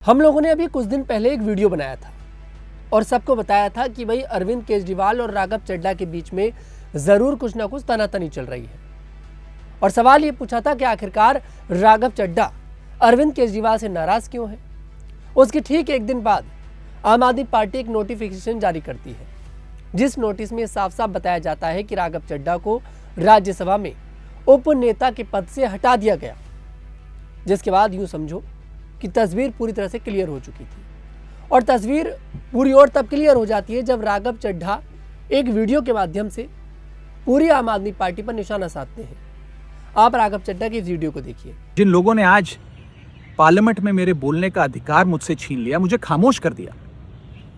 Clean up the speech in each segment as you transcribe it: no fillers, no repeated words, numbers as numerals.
हम लोगों ने अभी कुछ दिन पहले एक वीडियो बनाया था और सबको बताया था कि भाई अरविंद केजरीवाल और राघव चड्ढा के बीच में जरूर कुछ ना कुछ तनातनी चल रही है। और सवाल ये पूछा था कि आखिरकार राघव चड्ढा अरविंद केजरीवाल से नाराज क्यों है। उसके ठीक एक दिन बाद आम आदमी पार्टी एक नोटिफिकेशन जारी करती है, जिस नोटिस में साफ साफ बताया जाता है कि राघव चड्ढा को राज्यसभा में उप नेता के पद से हटा दिया गया। जिसके बाद यूं समझो कि तस्वीर पूरी तरह से क्लियर हो चुकी थी। और तस्वीर पूरी और तब क्लियर हो जाती है जब राघव चड्ढा एक वीडियो के माध्यम से पूरी आम आदमी पार्टी पर निशाना साधते हैं। आप राघव चड्ढा की इस वीडियो को देखिए। जिन लोगों ने आज पार्लियामेंट में मेरे बोलने का अधिकार मुझसे छीन लिया, मुझे खामोश कर दिया,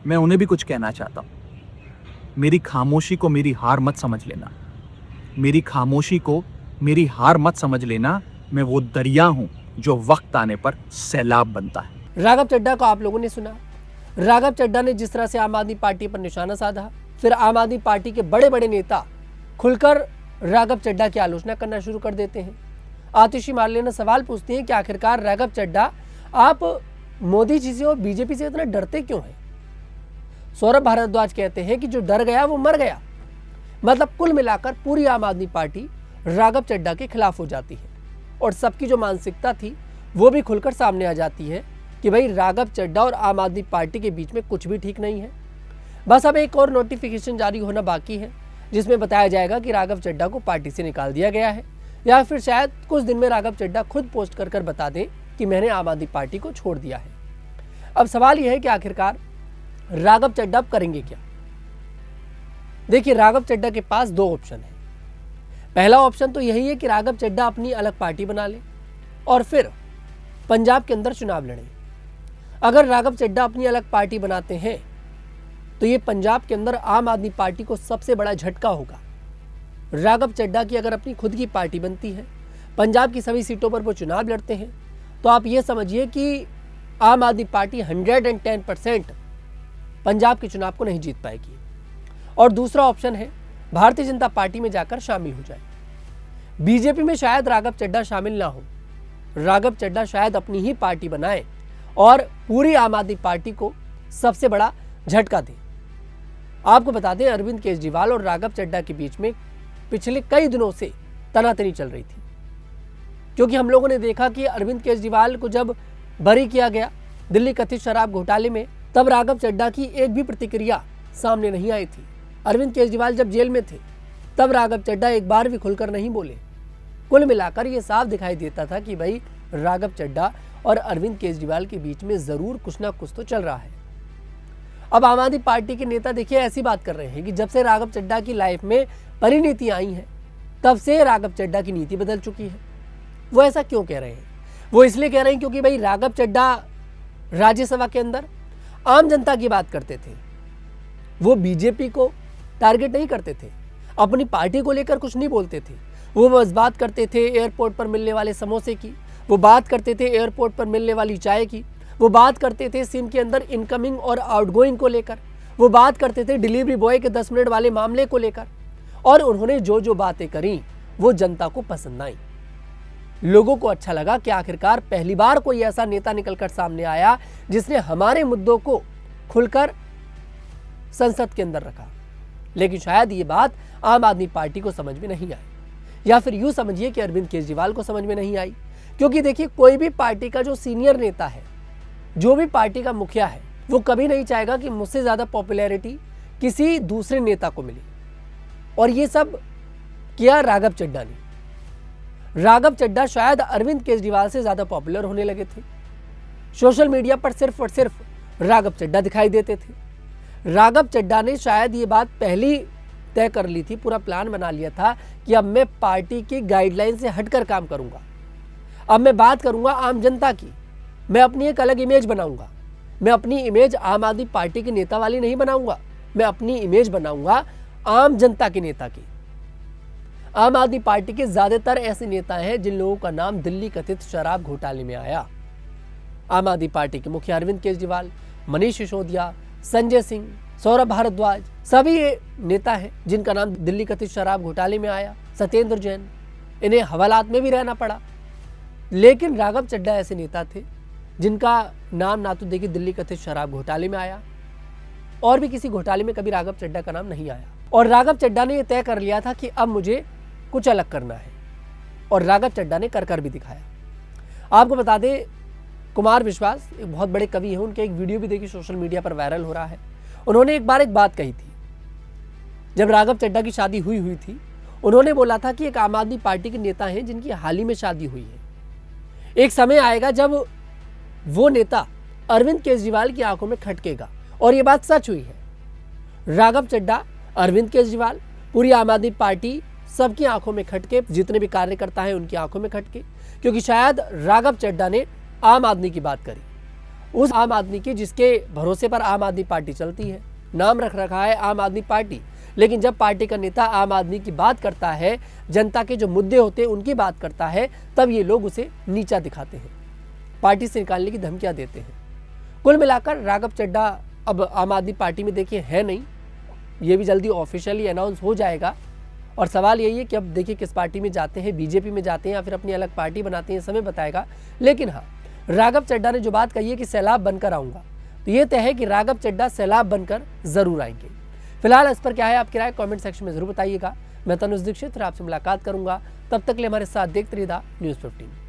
मैं उन्हें भी कुछ कहना चाहता हूं। मेरी खामोशी को मेरी हार मत समझ लेना। मेरी खामोशी को मेरी हार मत समझ लेना। मैं वो दरिया हूं जो वक्त आने पर सैलाब बनता है। राघव चड्ढा को आप लोगों ने सुना। राघव चड्ढा ने जिस तरह से आम आदमी पार्टी पर निशाना साधा, फिर आम आदमी पार्टी के बड़े बड़े नेता खुलकर राघव चड्ढा की आलोचना करना शुरू कर देते हैं। आतिशी मार्लेना सवाल पूछती हैं कि आखिरकार राघव चड्ढा आप मोदी जी से और बीजेपी से इतना डरते क्यों हैं। सौरभ भारद्वाज कहते हैं कि जो डर गया वो मर गया। मतलब कुल मिलाकर पूरी आम आदमी पार्टी राघव चड्ढा के खिलाफ हो जाती है और सबकी जो मानसिकता थी वो भी खुलकर सामने आ जाती है कि भाई राघव चड्ढा और आम आदमी पार्टी के बीच में कुछ भी ठीक नहीं है। बस अब एक और नोटिफिकेशन जारी होना बाकी है, जिसमें बताया जाएगा कि राघव चड्ढा को पार्टी से निकाल दिया गया है, या फिर शायद कुछ दिन में राघव चड्ढा खुद पोस्ट कर बता दें कि मैंने आम आदमी पार्टी को छोड़ दिया है। अब सवाल यह है कि आखिरकार राघव चड्ढा अब करेंगे क्या। देखिए, राघव चड्ढा के पास दो ऑप्शन है। पहला ऑप्शन तो यही है कि राघव चड्ढा अपनी अलग पार्टी बना ले और फिर पंजाब के अंदर चुनाव लड़े। अगर राघव चड्ढा अपनी अलग पार्टी बनाते हैं तो ये पंजाब के अंदर आम आदमी पार्टी को सबसे बड़ा झटका होगा। राघव चड्ढा की अगर अपनी खुद की पार्टी बनती है, पंजाब की सभी सीटों पर वो चुनाव लड़ते हैं, तो आप ये समझिए कि आम आदमी पार्टी 110% पंजाब के चुनाव को नहीं जीत पाएगी। और दूसरा ऑप्शन है भारतीय जनता पार्टी में जाकर शामिल हो जाए। बीजेपी में शायद राघव चड्ढा शामिल ना हो, राघव चड्ढा शायद अपनी ही पार्टी बनाए और पूरी आम आदमी पार्टी को सबसे बड़ा झटका दे। आपको बता दें, अरविंद केजरीवाल और राघव चड्ढा के बीच में पिछले कई दिनों से तनातनी चल रही थी, क्योंकि हम लोगों ने देखा कि अरविंद केजरीवाल को जब बरी किया गया दिल्ली कथित शराब घोटाले में, तब राघव चड्ढा की एक भी प्रतिक्रिया सामने नहीं आई थी। अरविंद केजरीवाल जब जेल में थे तब राघव चड्ढा एक बार भी खुलकर नहीं बोले। कुल मिलाकर ये साफ दिखाई देता था कि भाई राघव चड्ढा और अरविंद केजरीवाल के बीच में जरूर कुछ ना कुछ तो चल रहा है। अब आम आदमी पार्टी के नेता देखिए ऐसी बात कर रहे हैं कि जब से राघव चड्ढा की लाइफ में परिणति आई है तब से राघव चड्ढा की नीति बदल चुकी है। वो ऐसा क्यों कह रहे हैं? वो इसलिए कह रहे हैं क्योंकि भाई राघव चड्ढा राज्यसभा के अंदर आम जनता की बात करते थे। वो बीजेपी को टारगेट नहीं करते थे, अपनी पार्टी को लेकर कुछ नहीं बोलते थे। वो बस बात करते थे एयरपोर्ट पर मिलने वाले समोसे की, वो बात करते थे एयरपोर्ट पर मिलने वाली चाय की, वो बात करते थे सिम के अंदर इनकमिंग और आउटगोइंग को लेकर, वो बात करते थे डिलीवरी बॉय के 10 मिनट वाले मामले को लेकर। और उन्होंने जो जो बातें करी वो जनता को पसंद आई। लोगों को अच्छा लगा कि आखिरकार पहली बार कोई ऐसा नेता निकलकर सामने आया जिसने हमारे मुद्दों को खुलकर संसद के अंदर रखा। लेकिन शायद ये बात आम आदमी पार्टी को समझ में नहीं आई, या फिर यूं समझिए कि अरविंद केजरीवाल को समझ में नहीं आई। क्योंकि देखिए, कोई भी पार्टी का जो सीनियर नेता है, जो भी पार्टी का मुखिया है, वो कभी नहीं चाहेगा कि मुझसे ज्यादा पॉपुलैरिटी किसी दूसरे नेता को मिले। और ये सब किया राघव चड्ढा ने। राघव चड्ढा शायद अरविंद केजरीवाल से ज्यादा पॉपुलर होने लगे थे। सोशल मीडिया पर सिर्फ और सिर्फ राघव चड्ढा दिखाई देते थे। राघव चड्ढा ने शायद ये बात पहली तय कर ली थी, पूरा प्लान बना लिया था कि अब मैं पार्टी की गाइडलाइन से हटकर काम करूंगा। अब मैं बात करूंगा आम जनता की, मैं अपनी एक अलग इमेज बनाऊंगा। मैं अपनी इमेज आम आदमी पार्टी के नेता वाली नहीं बनाऊंगा, मैं अपनी इमेज बनाऊंगा आम जनता के नेता की। आम आदमी पार्टी के ज्यादातर ऐसे नेता हैं जिन लोगों का नाम दिल्ली कथित शराब घोटाले में आया। आम आदमी पार्टी के मुखिया अरविंद केजरीवाल, मनीष सिसोदिया, संजय सिंह, सौरभ भारद्वाज, सभी ये नेता हैं जिनका नाम दिल्ली कथित शराब घोटाले में आया। सत्येंद्र जैन, इन्हें हवालात में भी रहना पड़ा। लेकिन राघव चड्ढा ऐसे नेता थे जिनका नाम ना तो देखिए दिल्ली कथित शराब घोटाले में आया और भी किसी घोटाले में कभी राघव चड्ढा का नाम नहीं आया। और राघव चड्ढा ने यह तय कर लिया था कि अब मुझे कुछ अलग करना है, और राघव चड्ढा ने कर भी दिखाया। आपको बता दें, कुमार विश्वास एक बहुत बड़े कवि हैं, उनके एक वीडियो भी देखिए सोशल मीडिया पर वायरल हो रहा है। उन्होंने एक बार एक बात कही थी, जब राघव चड्ढा की शादी हुई थी, उन्होंने बोला था कि एक आम आदमी पार्टी के नेता हैं जिनकी हाल ही में शादी हुई है, एक समय आएगा जब वो नेता अरविंद केजरीवाल की आंखों में खटकेगा। और ये बात सच हुई है। राघव चड्ढा, अरविंद केजरीवाल, पूरी आम आदमी पार्टी, सबकी आंखों में खटके, जितने भी कार्यकर्ता हैं उनकी आंखों में खटके, क्योंकि शायद राघव चड्ढा ने आम आदमी की बात करी, उस आम आदमी की जिसके भरोसे पर आम आदमी पार्टी चलती है। नाम रख रखा है आम आदमी पार्टी, लेकिन जब पार्टी का नेता आम आदमी की बात करता है, जनता के जो मुद्दे होते हैं उनकी बात करता है, तब ये लोग उसे नीचा दिखाते हैं, पार्टी से निकालने की धमकियां देते हैं। कुल मिलाकर राघव चड्ढा अब आम आदमी पार्टी में देखिए है नहीं, ये भी जल्दी ऑफिशियली अनाउंस हो जाएगा। और सवाल यही है कि अब देखिए किस पार्टी में जाते हैं, बीजेपी में जाते हैं या फिर अपनी अलग पार्टी बनाते हैं, समय बताएगा। लेकिन हाँ, राघव चड्ढा ने जो बात कही है कि सैलाब बनकर आऊँगा, तो ये तय है कि राघव चड्ढा सैलाब बनकर जरूर आएंगे। फिलहाल इस पर क्या है आपकी राय, कमेंट सेक्शन में जरूर बताइएगा। मैं तनुज दीक्षित आपसे मुलाकात करूंगा, तब तक के लिए हमारे साथ देखते रहिए न्यूज़ 15।